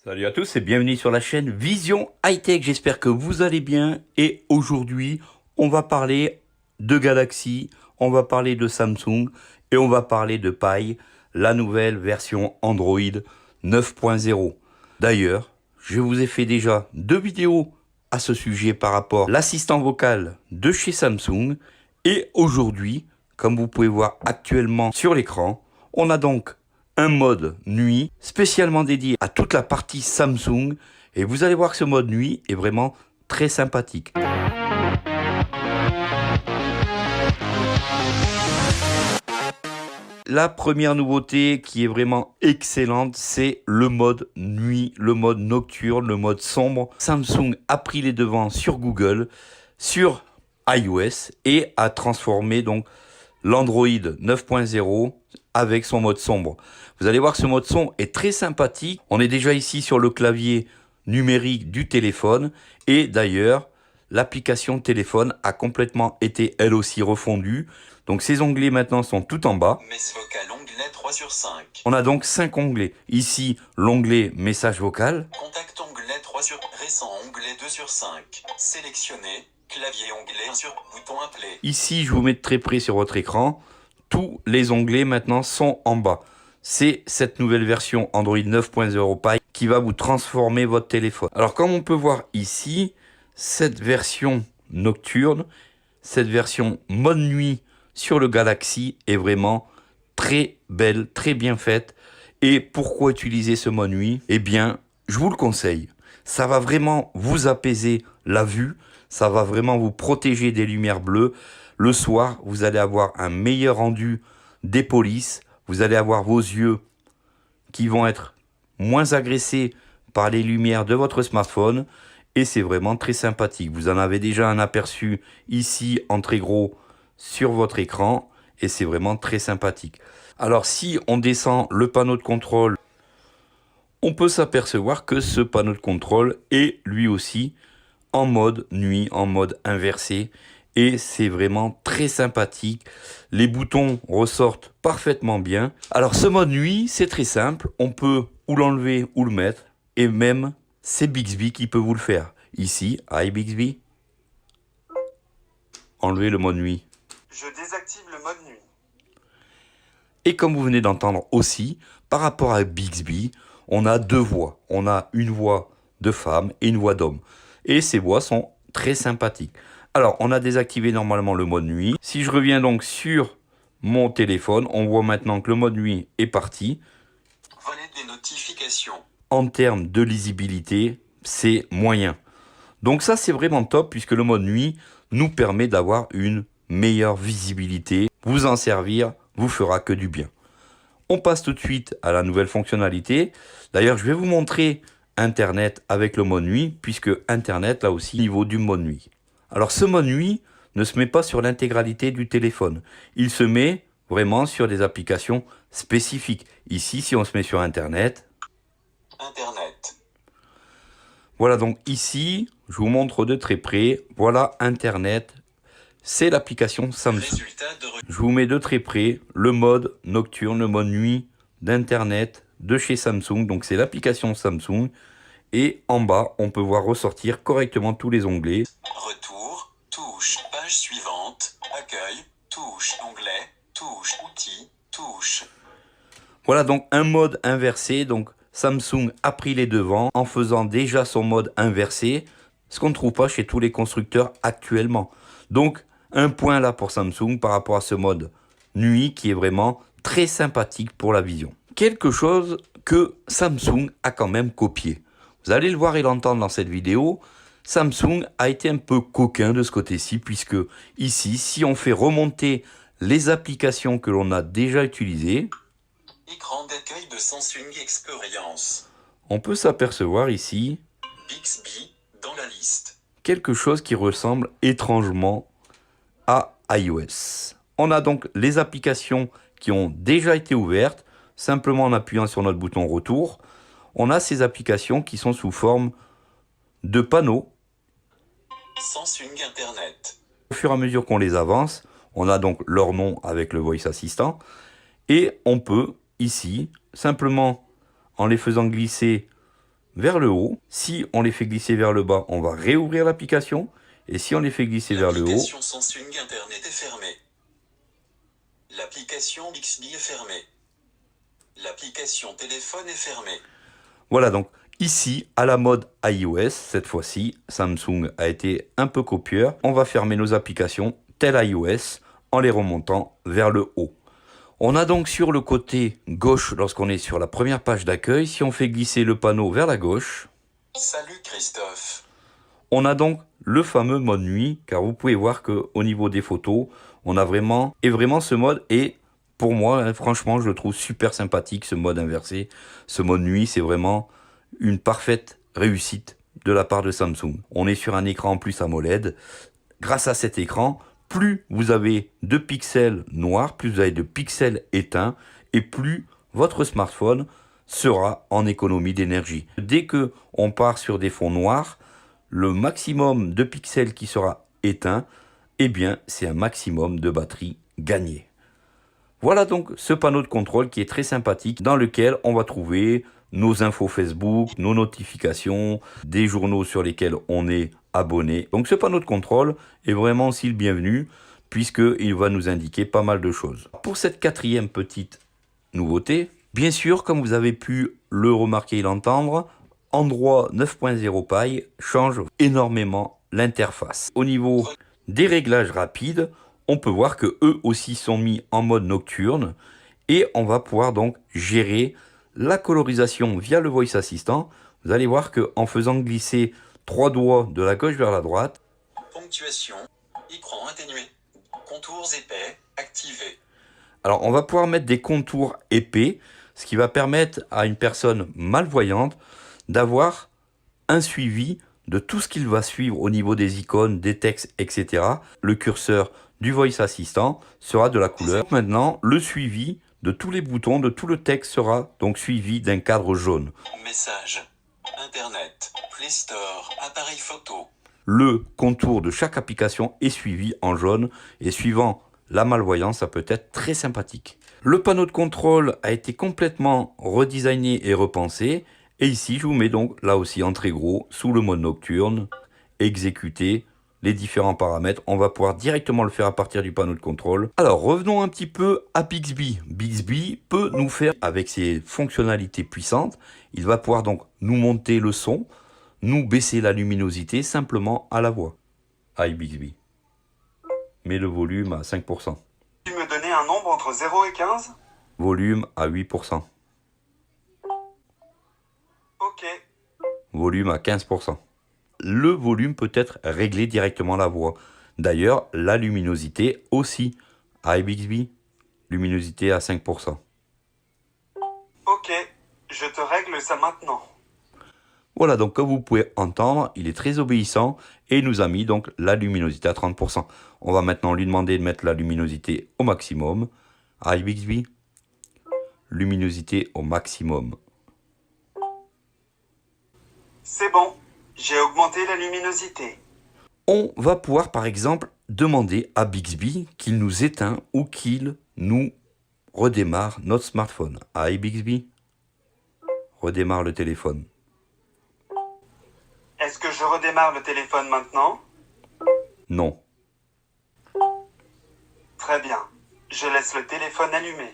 Salut à tous et bienvenue sur la chaîne Vision High Tech. J'espère que vous allez bien et aujourd'hui on va parler de Galaxy, on va parler de Samsung et on va parler de Pi, la nouvelle version Android 9.0. D'ailleurs, je vous ai fait déjà 2 vidéos à ce sujet par rapport à l'assistant vocal de chez Samsung et aujourd'hui, comme vous pouvez voir actuellement sur l'écran, on a donc un mode nuit spécialement dédié à toute la partie Samsung et vous allez voir que ce mode nuit est vraiment très sympathique. La première nouveauté qui est vraiment excellente, c'est le mode nuit, le mode nocturne, le mode sombre. Samsung a pris les devants sur Google, sur iOS et a transformé donc l'Android 9.0 avec son mode sombre. Vous allez voir que ce mode sombre est très sympathique. On est déjà ici sur le clavier numérique du téléphone et d'ailleurs l'application téléphone a complètement été elle aussi refondue. Donc ces onglets maintenant sont tout en bas. Message vocal onglet 3 sur 5. On a donc 5 onglets. Ici l'onglet message vocal. Contact onglet 3 sur récent onglet 2 sur 5. Sélectionné. Clavier onglet 1 sur bouton appelé. Ici je vous mets de très près sur votre écran. Tous les onglets maintenant sont en bas. C'est cette nouvelle version Android 9.0 Pie qui va vous transformer votre téléphone. Alors comme on peut voir ici, cette version nocturne, cette version mode nuit sur le Galaxy est vraiment très belle, très bien faite. Et pourquoi utiliser ce mode nuit? Eh bien, je vous le conseille. Ça va vraiment vous apaiser la vue, ça va vraiment vous protéger des lumières bleues. Le soir, vous allez avoir un meilleur rendu des polices. Vous allez avoir vos yeux qui vont être moins agressés par les lumières de votre smartphone. Et c'est vraiment très sympathique. Vous en avez déjà un aperçu ici en très gros sur votre écran. Et c'est vraiment très sympathique. Alors si on descend le panneau de contrôle, on peut s'apercevoir que ce panneau de contrôle est lui aussi en mode nuit, en mode inversé. Et c'est vraiment très sympathique. Les boutons ressortent parfaitement bien. Alors ce mode nuit, c'est très simple. On peut ou l'enlever ou le mettre. Et même, c'est Bixby qui peut vous le faire. Ici, hi Bixby. Enlevez le mode nuit. Je désactive le mode nuit. Et comme vous venez d'entendre aussi, par rapport à Bixby, on a deux voix. On a une voix de femme et une voix d'homme. Et ces voix sont très sympathiques. Alors, on a désactivé normalement le mode nuit. Si je reviens donc sur mon téléphone, on voit maintenant que le mode nuit est parti. Volet des notifications. En termes de lisibilité, c'est moyen. Donc ça, c'est vraiment top puisque le mode nuit nous permet d'avoir une meilleure visibilité. Vous en servir vous fera que du bien. On passe tout de suite à la nouvelle fonctionnalité. D'ailleurs, je vais vous montrer Internet avec le mode nuit puisque Internet, là aussi, niveau du mode nuit. Alors ce mode nuit ne se met pas sur l'intégralité du téléphone. Il se met vraiment sur des applications spécifiques. Ici, si on se met sur Internet. Internet. Voilà donc ici, je vous montre de très près. Voilà Internet. C'est l'application Samsung. Résultat de Je vous mets de très près le mode nocturne, le mode nuit d'Internet de chez Samsung. Donc c'est l'application Samsung. Et en bas, on peut voir ressortir correctement tous les onglets. retour, touche, page suivante, accueil, touche, onglet, touche, outils, touche. Voilà donc un mode inversé. Donc Samsung a pris les devants en faisant déjà son mode inversé. Ce qu'on ne trouve pas chez tous les constructeurs actuellement. Donc un point là pour Samsung par rapport à ce mode nuit qui est vraiment très sympathique pour la vision. Quelque chose que Samsung a quand même copié. Vous allez le voir et l'entendre dans cette vidéo. Samsung a été un peu coquin de ce côté-ci puisque ici, si on fait remonter les applications que l'on a déjà utilisées, Écran d'accueil de Samsung Experience. on peut s'apercevoir ici Bixby, dans la liste. quelque chose qui ressemble étrangement à iOS. On a donc les applications qui ont déjà été ouvertes, simplement en appuyant sur notre bouton retour. On a ces applications qui sont sous forme de panneaux. Samsung Internet. Au fur et à mesure qu'on les avance, on a donc leur nom avec le Voice Assistant. Et on peut, ici, simplement en les faisant glisser vers le haut. Si on les fait glisser vers le bas, on va réouvrir l'application. Et si on les fait glisser vers le haut, l'application Samsung Internet est fermée. L'application Bixby est fermée. L'application téléphone est fermée. voilà donc ici à la mode iOS, cette fois-ci, Samsung a été un peu copieur. On va fermer nos applications tel iOS en les remontant vers le haut. On a donc sur le côté gauche, lorsqu'on est sur la première page d'accueil, si on fait glisser le panneau vers la gauche, Salut Christophe. on a donc le fameux mode nuit, car vous pouvez voir qu'au niveau des photos, on a vraiment ce mode. Et pour moi, hein, franchement, je le trouve super sympathique, ce mode inversé. Ce mode nuit, c'est vraiment une parfaite réussite de la part de Samsung. On est sur un écran en plus AMOLED. Grâce à cet écran, plus vous avez de pixels noirs, plus vous avez de pixels éteints, et plus votre smartphone sera en économie d'énergie. Dès que on part sur des fonds noirs, le maximum de pixels qui sera éteint, eh bien, c'est un maximum de batterie gagnée. Voilà donc ce panneau de contrôle qui est très sympathique, dans lequel on va trouver nos infos Facebook, nos notifications, des journaux sur lesquels on est abonné. Donc ce panneau de contrôle est vraiment aussi le bienvenu, puisqu'il va nous indiquer pas mal de choses. Pour cette quatrième petite nouveauté, bien sûr, comme vous avez pu le remarquer et l'entendre, Android 9.0 Pie change énormément l'interface. Au niveau des réglages rapides, on peut voir que eux aussi sont mis en mode nocturne, et on va pouvoir donc gérer la colorisation via le Voice Assistant. Vous allez voir qu'en faisant glisser 3 doigts de la gauche vers la droite, Ponctuation, écran atténué, contours épais, activé. alors on va pouvoir mettre des contours épais, ce qui va permettre à une personne malvoyante d'avoir un suivi de tout ce qu'il va suivre au niveau des icônes, des textes, etc. Le curseur du Voice Assistant sera de la couleur. Maintenant, le suivi de tous les boutons, de tout le texte sera donc suivi d'un cadre jaune. Message, Internet, Play Store, appareil photo. Le contour de chaque application est suivi en jaune, et suivant la malvoyance, ça peut être très sympathique. Le panneau de contrôle a été complètement redesigné et repensé. Et ici, je vous mets donc là aussi en très gros, sous le mode nocturne, exécuter les différents paramètres. On va pouvoir directement le faire à partir du panneau de contrôle. Alors, revenons un petit peu à Bixby. Bixby peut nous faire, avec ses fonctionnalités puissantes, il va pouvoir donc nous monter le son, nous baisser la luminosité simplement à la voix. Hi Bixby. Mets le volume à 5%. Tu me donnais un nombre entre 0 et 15 ? Volume à 8%. Ok. Volume à 15%. Le volume peut être réglé directement à la voix. D'ailleurs, la luminosité aussi. Hi Bixby, luminosité à 5%. Ok, je te règle ça maintenant. Voilà, donc comme vous pouvez entendre, il est très obéissant et nous a mis donc la luminosité à 30%. On va maintenant lui demander de mettre la luminosité au maximum. Hi Bixby, luminosité au maximum. C'est bon, j'ai augmenté la luminosité. On va pouvoir par exemple demander à Bixby qu'il nous éteint ou qu'il nous redémarre notre smartphone. Hi Bixby, redémarre le téléphone. Est-ce que je redémarre le téléphone maintenant ? Non. Très bien, je laisse le téléphone allumé.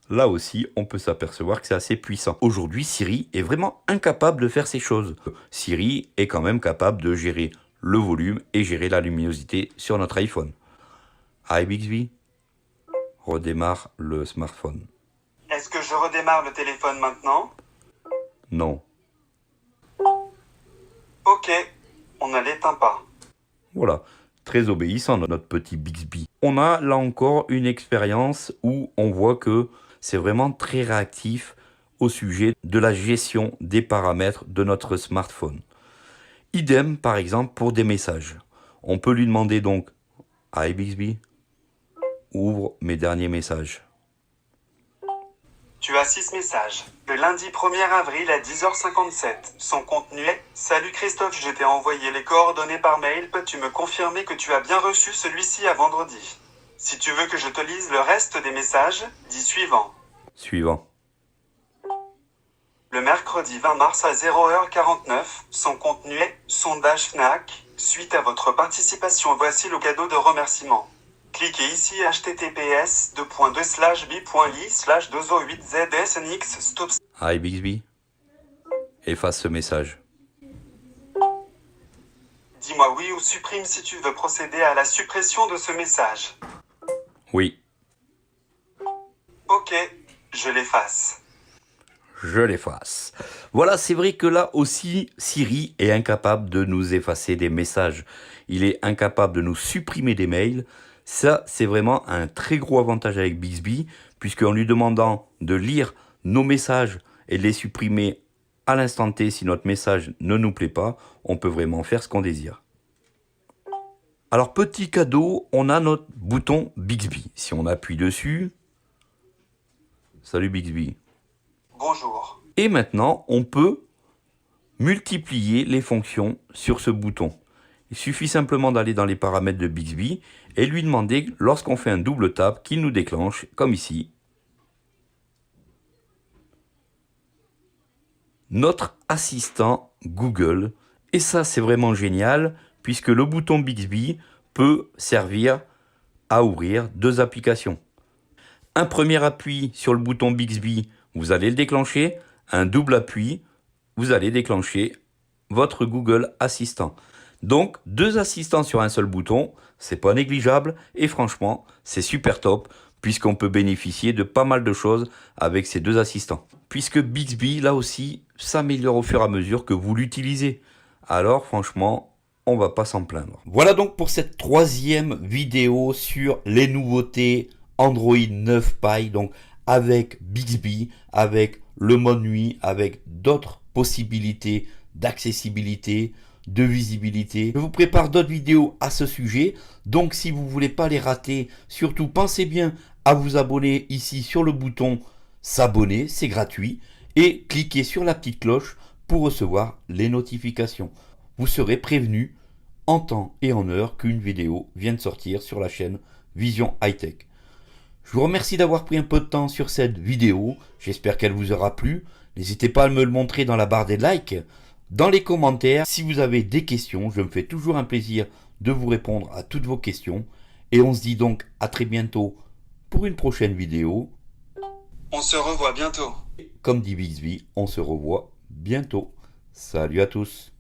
Là aussi, on peut s'apercevoir que c'est assez puissant. Aujourd'hui, Siri est vraiment incapable de faire ces choses. Siri est quand même capable de gérer le volume et gérer la luminosité sur notre iPhone. Hi Bixby, redémarre le smartphone. Est-ce que je redémarre le téléphone maintenant ? Non. Ok, on ne l'éteint pas. Voilà, très obéissant notre petit Bixby. On a là encore une expérience où on voit que c'est vraiment très réactif au sujet de la gestion des paramètres de notre smartphone. Idem par exemple pour des messages. On peut lui demander donc « Hi Bixby, ouvre mes derniers messages ». Tu as 6 messages. Le lundi 1er avril à 10h57. Son contenu est « Salut Christophe, je t'ai envoyé les coordonnées par mail. Peux-tu me confirmer que tu as bien reçu celui-ci à vendredi ? Si tu veux que je te lise le reste des messages, dis suivant. » Suivant. Le mercredi 20 mars à 0h49, son contenu est sondage Fnac. Suite à votre participation, voici le cadeau de remerciement. Cliquez ici https://b.ly/208zsnx stop. Hi Bixby. Efface ce message. Dis-moi oui ou supprime si tu veux procéder à la suppression de ce message. Oui, Ok, je l'efface. je l'efface. Voilà, c'est vrai que là aussi, Siri est incapable de nous effacer des messages. Il est incapable de nous supprimer des mails. Ça, c'est vraiment un très gros avantage avec Bixby, puisqu'en lui demandant de lire nos messages et de les supprimer à l'instant T si notre message ne nous plaît pas, on peut vraiment faire ce qu'on désire. Alors, petit cadeau, on a notre bouton Bixby. Si on appuie dessus, salut Bixby. Bonjour. Et maintenant, on peut multiplier les fonctions sur ce bouton. Il suffit simplement d'aller dans les paramètres de Bixby et lui demander, lorsqu'on fait un double tap, qu'il nous déclenche, comme ici, notre assistant Google. Et ça, c'est vraiment génial, puisque le bouton Bixby peut servir à ouvrir deux applications. Un premier appui sur le bouton Bixby, vous allez le déclencher. Un double appui, vous allez déclencher votre Google Assistant. Donc, deux assistants sur un seul bouton, c'est pas négligeable et franchement, c'est super top puisqu'on peut bénéficier de pas mal de choses avec ces deux assistants. Puisque Bixby, là aussi, s'améliore au fur et à mesure que vous l'utilisez. Alors, franchement, on va pas s'en plaindre. Voilà donc pour cette troisième vidéo sur les nouveautés Android 9 Pie, donc avec Bixby, avec le mode nuit, avec d'autres possibilités d'accessibilité, de visibilité. Je vous prépare d'autres vidéos à ce sujet, donc si vous ne voulez pas les rater, surtout pensez bien à vous abonner ici sur le bouton s'abonner, c'est gratuit, et cliquez sur la petite cloche pour recevoir les notifications. Vous serez prévenu en temps et en heure qu'une vidéo vient de sortir sur la chaîne Vision High Tech. Je vous remercie d'avoir pris un peu de temps sur cette vidéo. J'espère qu'elle vous aura plu. N'hésitez pas à me le montrer dans la barre des likes, dans les commentaires. Si vous avez des questions, je me fais toujours un plaisir de vous répondre à toutes vos questions. Et on se dit donc à très bientôt pour une prochaine vidéo. On se revoit bientôt. Comme dit Bixby, on se revoit bientôt. Salut à tous.